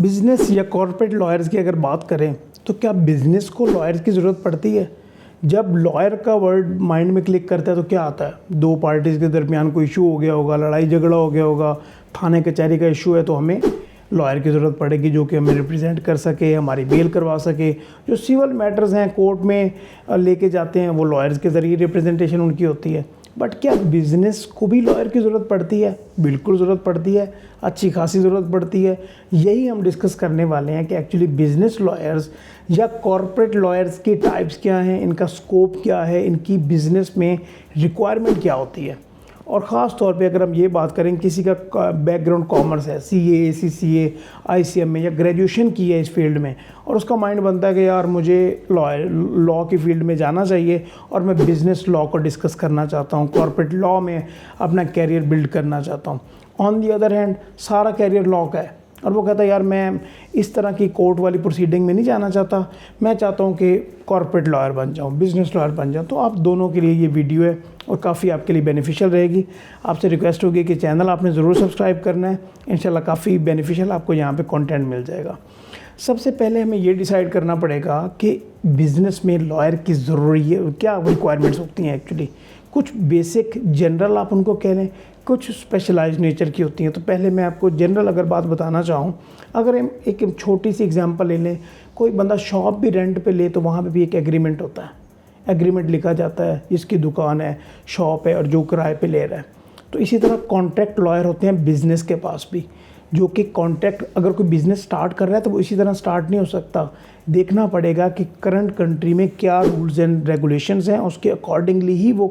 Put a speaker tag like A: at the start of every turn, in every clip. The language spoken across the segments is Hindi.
A: बिज़नेस या कॉर्पोरेट लॉयर्स की अगर बात करें तो क्या बिज़नेस को लॉयर्स की ज़रूरत पड़ती है? जब लॉयर का वर्ड माइंड में क्लिक करता है तो क्या आता है? दो पार्टीज़ के दरमियान कोई इशू हो गया होगा, लड़ाई झगड़ा हो गया होगा, थाने कचहरी का इशू है तो हमें लॉयर की ज़रूरत पड़ेगी जो कि हमें रिप्रेजेंट कर सके, हमारी बेल करवा सके। जो सिविल मैटर्स हैं कोर्ट में लेके जाते हैं वो लॉयर्स के ज़रिए रिप्रेजेंटेशन उनकी होती है। बट क्या बिज़नेस को भी लॉयर की ज़रूरत पड़ती है? बिल्कुल ज़रूरत पड़ती है, अच्छी खासी ज़रूरत पड़ती है। यही हम डिस्कस करने वाले हैं कि एक्चुअली बिज़नेस लॉयर्स या कॉर्पोरेट लॉयर्स की टाइप्स क्या हैं, इनका स्कोप क्या है, इनकी बिज़नेस में रिक्वायरमेंट क्या होती है। और ख़ास तौर पे अगर हम ये बात करें किसी का बैकग्राउंड कॉमर्स है, सीए, सीसीए, आईसीएम में या ग्रेजुएशन की है इस फील्ड में और उसका माइंड बनता है कि यार मुझे लॉ की फील्ड में जाना चाहिए और मैं बिज़नेस लॉ को डिस्कस करना चाहता हूँ, कॉर्पोरेट लॉ में अपना कैरियर बिल्ड करना चाहता हूँ। ऑन दी अदर हैंड सारा कैरियर लॉ का है और वो कहता है यार मैं इस तरह की कोर्ट वाली प्रोसीडिंग में नहीं जाना चाहता, मैं चाहता हूँ कि कॉर्पोरेट लॉयर बन जाऊँ, बिज़नेस लॉयर बन जाऊँ। तो आप दोनों के लिए ये वीडियो है और काफ़ी आपके लिए बेनिफिशियल रहेगी। आपसे रिक्वेस्ट होगी कि चैनल आपने ज़रूर सब्सक्राइब करना है, इंशाल्लाह काफ़ी बेनिफिशियल आपको यहाँ पे कंटेंट मिल जाएगा। सबसे पहले हमें ये डिसाइड करना पड़ेगा कि बिज़नेस में लॉयर की ज़रूरी है, क्या रिक्वायरमेंट्स होती हैं एक्चुअली। कुछ बेसिक जनरल आप उनको कह लें, कुछ स्पेशलाइज्ड नेचर की होती हैं। तो पहले मैं आपको जनरल अगर बात बताना चाहूँ, अगर हम एक छोटी सी एग्जांपल ले लें, कोई बंदा शॉप भी रेंट पे ले तो वहाँ पे भी एक एग्रीमेंट होता है, एग्रीमेंट लिखा जाता है, इसकी दुकान है, शॉप है और जो किराए पे ले रहा है। तो इसी तरह कॉन्ट्रैक्ट लॉयर होते हैं बिज़नेस के पास भी, जो कि कॉन्ट्रैक्ट अगर कोई बिज़नेस स्टार्ट कर रहा है तो वो इसी तरह स्टार्ट नहीं हो सकता। देखना पड़ेगा कि करंट कंट्री में क्या रूल्स एंड रेगुलेशंस हैं, उसके अकॉर्डिंगली ही वो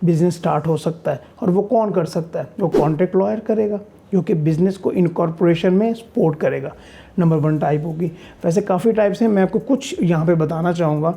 A: बिज़नेस स्टार्ट हो सकता है। और वो कौन कर सकता है? वो कॉन्ट्रैक्ट लॉयर करेगा जो कि बिज़नेस को इनकॉर्पोरेशन में सपोर्ट करेगा। नंबर 1 टाइप होगी। वैसे काफ़ी टाइप्स हैं, मैं आपको कुछ यहाँ पे बताना चाहूँगा।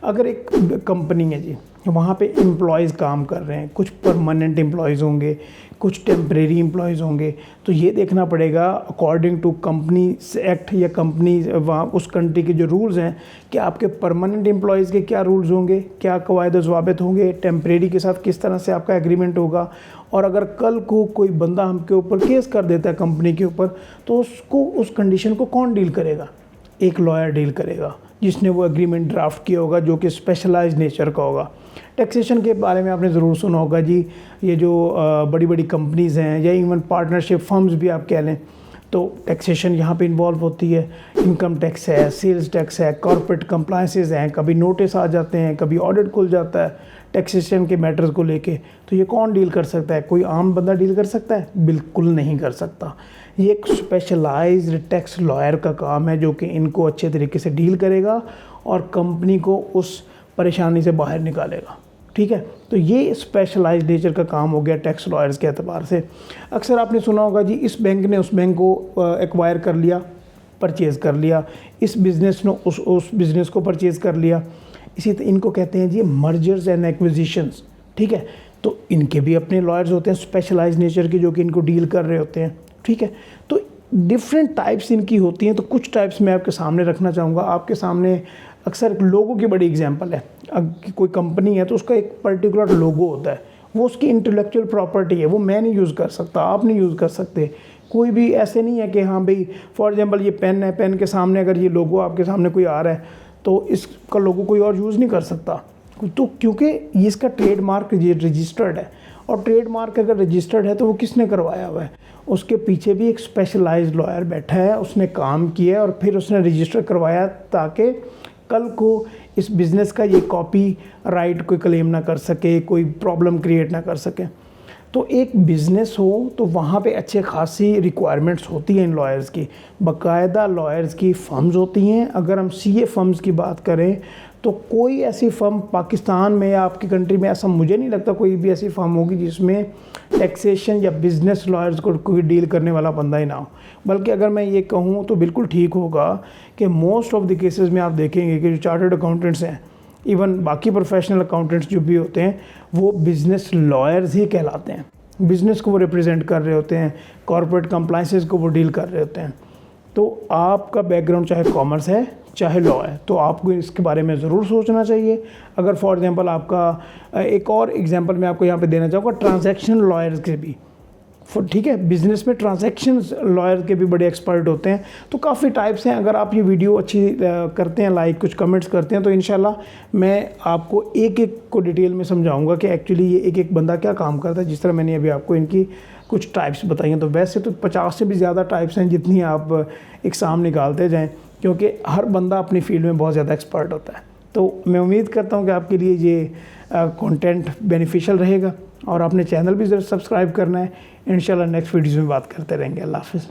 A: अगर एक कंपनी है जी, वहाँ पे एम्प्लॉयज़ काम कर रहे हैं, कुछ परमानेंट एम्प्लॉयज़ होंगे, कुछ टेम्परेरी एम्प्लॉयज़ होंगे, तो ये देखना पड़ेगा अकॉर्डिंग टू कंपनी एक्ट या कंपनी वहाँ उस कंट्री के जो रूल्स हैं कि आपके परमानेंट एम्प्लॉयज़ के क्या रूल्स होंगे, क्या कवायद ज़वाबित होंगे, टेम्परेरी के साथ किस तरह से आपका एग्रीमेंट होगा। और अगर कल को कोई बंदा हमके ऊपर केस कर देता है कंपनी के ऊपर, तो उसको उस कंडीशन को कौन डील करेगा? एक लॉयर डील करेगा जिसने वो एग्रीमेंट ड्राफ्ट किया होगा, जो कि स्पेशलाइज्ड नेचर का होगा। टैक्सेशन के बारे में आपने ज़रूर सुना होगा जी, ये जो बड़ी बड़ी कंपनीज़ हैं या इवन पार्टनरशिप फर्म्स भी आप कह लें, तो टैक्सेशन यहाँ पे इन्वॉल्व होती है। इनकम टैक्स है, सेल्स टैक्स है, कॉर्पोरेट कंप्लायंसेस हैं, कभी नोटिस आ जाते हैं, कभी ऑडिट खुल जाता है टैक्सेशन के मैटर्स को लेके। तो ये कौन डील कर सकता है? कोई आम बंदा डील कर सकता है? बिल्कुल नहीं कर सकता। ये एक स्पेशलाइज्ड टैक्स लॉयर का काम है जो कि इनको अच्छे तरीके से डील करेगा और कंपनी को उस परेशानी से बाहर निकालेगा। ठीक है, तो ये स्पेशलाइज्ड नेचर का काम हो गया टैक्स लॉयर्स के एतबार से। अक्सर आपने सुना होगा जी, इस बैंक ने उस बैंक को एक्वायर कर लिया, परचेज़ कर लिया, इस बिज़नेस ने उस बिज़नेस को परचेज़ कर लिया। इनको कहते हैं जी मर्जर्स एंड एक्विजिशंस। ठीक है, तो इनके भी अपने लॉयर्स होते हैं स्पेशलाइज्ड नेचर के, जो कि इनको डील कर रहे होते हैं। ठीक है, तो डिफरेंट टाइप्स इनकी होती हैं। तो कुछ टाइप्स मैं आपके सामने रखना चाहूँगा। आपके सामने अक्सर लोगों की बड़ी एग्जांपल है। कोई कंपनी है तो उसका एक पर्टिकुलर लोगो होता है, वो उसकी इंटेलेक्चुअल प्रॉपर्टी है, वो मैं नहीं यूज़ कर सकता, आप नहीं यूज़ कर सकते। कोई भी ऐसे नहीं है कि हाँ भाई फॉर एग्जांपल ये पेन है, पेन के सामने अगर ये लोगो आपके सामने कोई आ रहा है तो इसका लोगो कोई और यूज़ नहीं कर सकता। तो क्योंकि ये इसका ट्रेडमार्क ये रजिस्टर्ड है, और ट्रेडमार्क अगर रजिस्टर्ड है तो वो किसने करवाया हुआ है? उसके पीछे भी एक स्पेशलाइज्ड लॉयर बैठा है, उसने काम किया और फिर उसने रजिस्टर करवाया ताकि कल को इस बिज़नेस का ये कॉपी राइट कोई क्लेम ना कर सके, कोई प्रॉब्लम क्रिएट ना कर सके। तो एक बिज़नेस हो तो वहाँ पे अच्छे खासी रिक्वायरमेंट्स होती हैं इन लॉयर्स की। बाकायदा लॉयर्स की फर्म्स होती हैं। अगर हम सीए फर्म्स की बात करें तो कोई ऐसी फर्म पाकिस्तान में या आपकी कंट्री में, ऐसा मुझे नहीं लगता कोई भी ऐसी फर्म होगी जिसमें टैक्सेशन या बिज़नेस लॉयर्स को कोई डील करने वाला बंदा ही ना हो। बल्कि अगर मैं ये कहूँ तो बिल्कुल ठीक होगा कि मोस्ट ऑफ द केसेस में आप देखेंगे कि जो चार्टर्ड अकाउंटेंट्स हैं, इवन बाकी प्रोफेशनल अकाउंटेंट्स जो भी होते हैं, वो बिज़नेस लॉयर्स ही कहलाते हैं। बिज़नेस को वो रिप्रेजेंट कर रहे होते हैं, कॉर्पोरेट कंप्लायंसेस को वो डील कर रहे होते हैं। तो आपका बैकग्राउंड चाहे कॉमर्स है चाहे लॉ है, तो आपको इसके बारे में ज़रूर सोचना चाहिए। अगर फॉर एग्जांपल आपका एक और एग्जांपल मैं आपको यहाँ पे देना चाहूँगा ट्रांजैक्शन लॉयर्स के भी। ठीक है, बिजनेस में ट्रांजैक्शंस लॉयर के भी बड़े एक्सपर्ट होते हैं। तो काफ़ी टाइप्स हैं। अगर आप ये वीडियो अच्छी करते हैं, लाइक कुछ कमेंट्स करते हैं, तो इंशाल्लाह मैं आपको एक एक को डिटेल में समझाऊंगा कि एक्चुअली ये एक एक बंदा क्या काम करता है, जिस तरह मैंने अभी आपको इनकी कुछ टाइप्स बताई हैं। तो वैसे तो 50 से भी ज़्यादा टाइप्स हैं जितनी आप एग्ज़ाम निकालते जाएँ, क्योंकि हर बंदा अपनी फील्ड में बहुत ज़्यादा एक्सपर्ट होता है। तो मैं उम्मीद करता हूँ कि आपके लिए ये कंटेंट बेनिफिशियल रहेगा, और आपने चैनल भी ज़रूर सब्सक्राइब करना है। इंशाल्लाह नेक्स्ट वीडियोज़ में बात करते रहेंगे। अल्लाह हाफ़िज़।